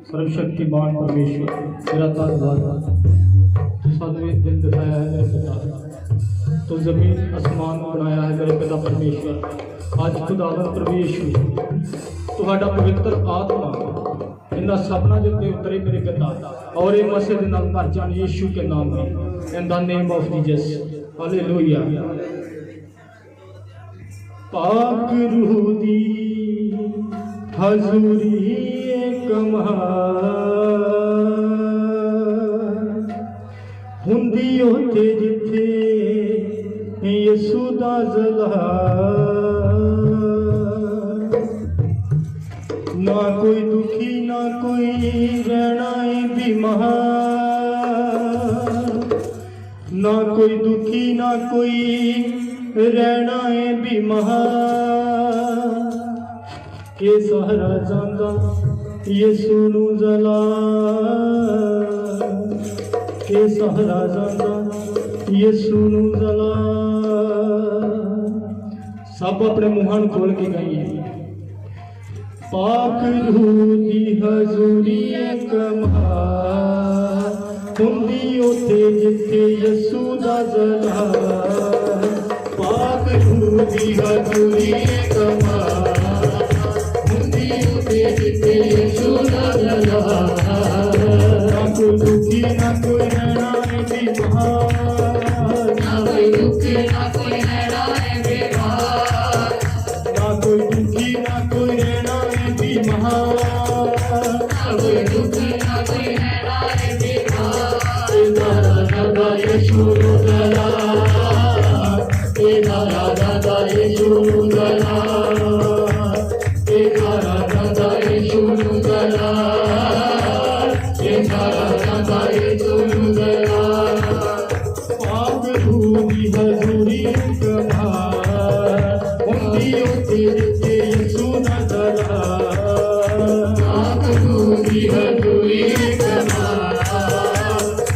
सर्वशक्तिमान परमेश्वर तेरा धन्यवाद। तो सातवें दिन दिखाया है मेरे पिता, तो जमीन आसमान बनाया है मेरे पिता परमेश्वर। आज खुदावन प्रभु यीशु तुहाडा पवित्र आत्मा इन्हां सबना दे उत्ते उतरे मेरे पिता, और ये मसीह दे नाल भर जान यीशु के नाम में, in the name of Jesus, hallelujah. पाक रूह दी हजूरी कमाल हुंदी होते जिथे यसू दा जलाल। ना कोई दुखी ना कोई रहना है बीमार, ना कोई दुखी ना कोई रहना है बीमार। ये सहारा जांदा यसू नू जलाल, ये सहारा जांदा यसू नू जलाल। सब अपने मुहां खोल के गाइए। पाक रूह दी हजूरी कमाल हुंदी उथे जिथे यसू दा जलाल। पाक रूह दी हजूरी कमाल हुंदी उथे जिथे यसू दा जलाल। ना कोई दुखी ना कोई रहना है बीमार, ना कोई दुखी ना कोई रहना है बीमार। ना कोई दुखी ना कोई रहना है बीमार, ना कोई दुखी ना कोई रहना है बीमार। तेरा दादा यीशु नू जलाल, तेरा दादा यीशु नू जलाल, तेरा दादा यीशु नू जलाल, तेरा दादा यीशु नू जलाल। पाक रूह दी हजूरी कमाल हुंदी उथे जिथे यसू दा जलाल। पाक रूह दी हजूरी कमाल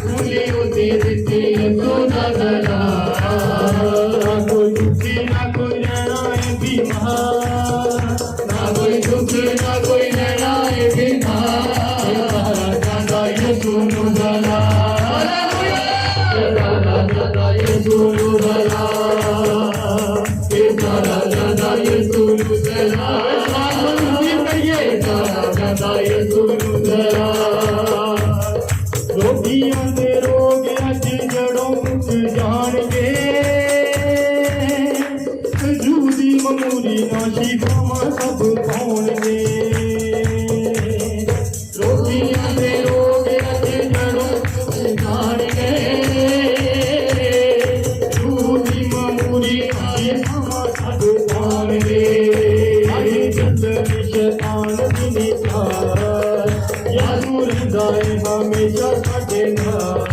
हुंदी उथे जिथे यसू दा जलाल। ना कोई दुखी ना कोई रहना है बीमार, ना कोई दुखी ना कोई रहना है बीमार। तेरा दादा यसू नू जलाल, तेरा दादा यसू नू जलाल, तेरा दादा यसू नू जलाल। तेरा दादा यसू नू जलाल। रोगियां दे रोग अज जड़ों मुक जाणगे, जूदी ममूली नाशी खामा सब पाउणगे। रोगियां दे रोग अज जड़ों मुक जाणगे, जूदी ममूली नाशी खामा सब पाउणगे। अज जंदन शैतान दी निसार यासू रहिंदा है हमेशा साडे नाल।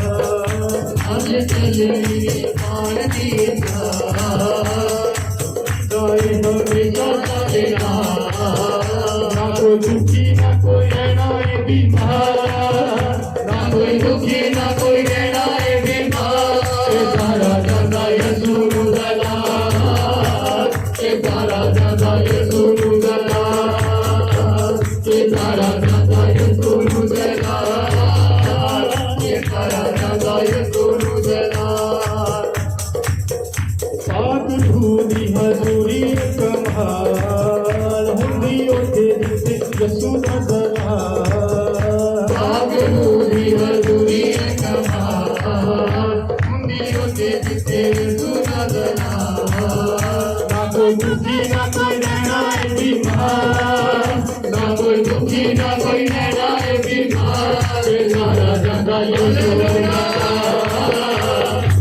अज जंदन शैतान दी निसार दाए हमेशा साडे नाल। ना कोई दुखी ना कोई रहना है बीमार, ना कोई दुखी ना कोई रहना है बीमार। तेरा दादा यसू नू जलाल, तेरा दादा यसू नू जलाल, तेरा दादा यसू नू जलाल, तेरा दादा यसू नू जलाल। पाक रूह दी हजूरी कमाल हुंदी उथे जिथे यसू दा जलाल। पाक रूह दी हजूरी कमाल हुंदी उथे जिथे यसू दा जलाल। ना कोई दुखी ना कोई रहना है बीमार, ना कोई दुखी ना कोई रहना है बीमार। तेरा दादा यसू नू जलाल,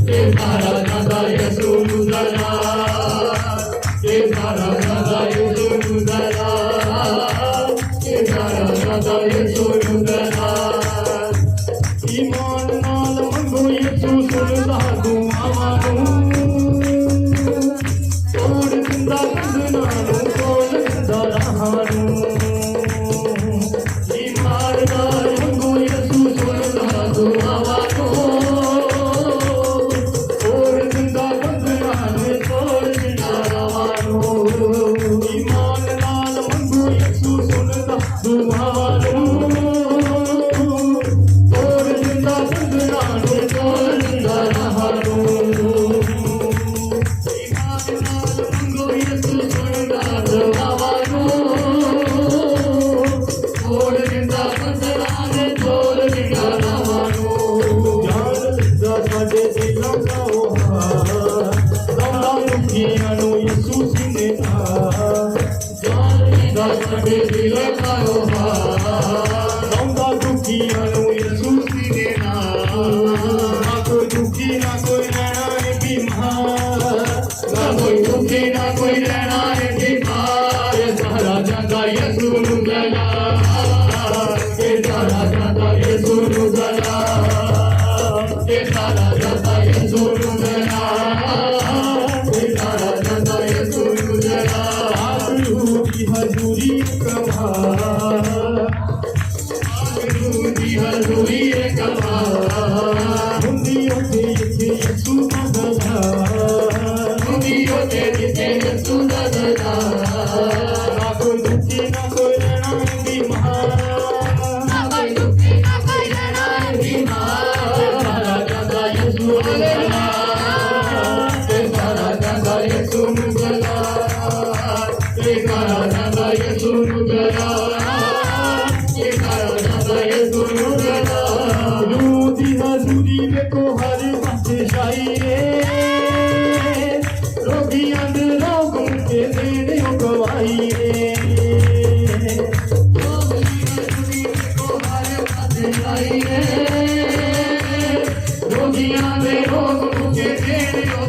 तेरा दादा यसू नू जलाल, तेरा दादा यसू नू जलाल, तेरा दादा यसू नू जलाल। ईमान नाल मंगो यसू सुनदा दुआवां नूं, तोड़ दिंदा बंधनां नूं।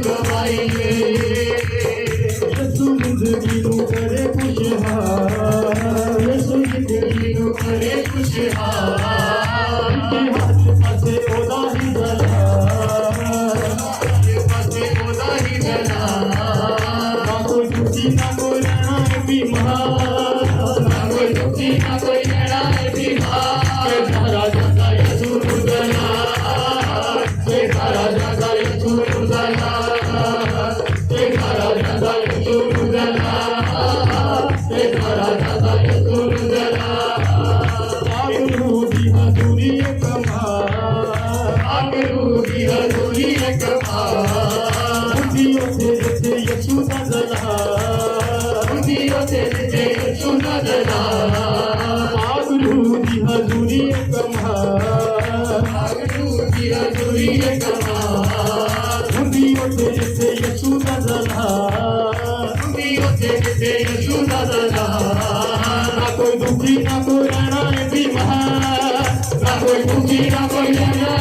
गवाईए यसु जिंदगी नू करे खुशहाल यसु जिंदगी नू करे खुशहाल हाथ पासे ओदा ही जलाल पासे ओदा ही जलाल ना कोई दुखी ना कोई रहना है बीमार ना कोई दुखी ना कोई लड़ा है बीमार सारा जगा यसु जलाल सारा जगा यसु जलाल सारा जगा यसु जलाल सारा जगा यसु जलाल आगरू दी हजूरी कमाल आगरू दी हजूरी कमाल बुद्धियों से जिथे यसु का जलाल बुद्धियों से जिथे यसु का जलाल आगरू दी हजूरी कमाल आगरू दी हजूरी कमाल बुद्धियों से जिथे यसु का जलाल बुद्धियों से जिथे यसु का जलाल ना कोई दुखी ना कोई रहना है बीमार ना कोई दुखी ना कोई लड़ा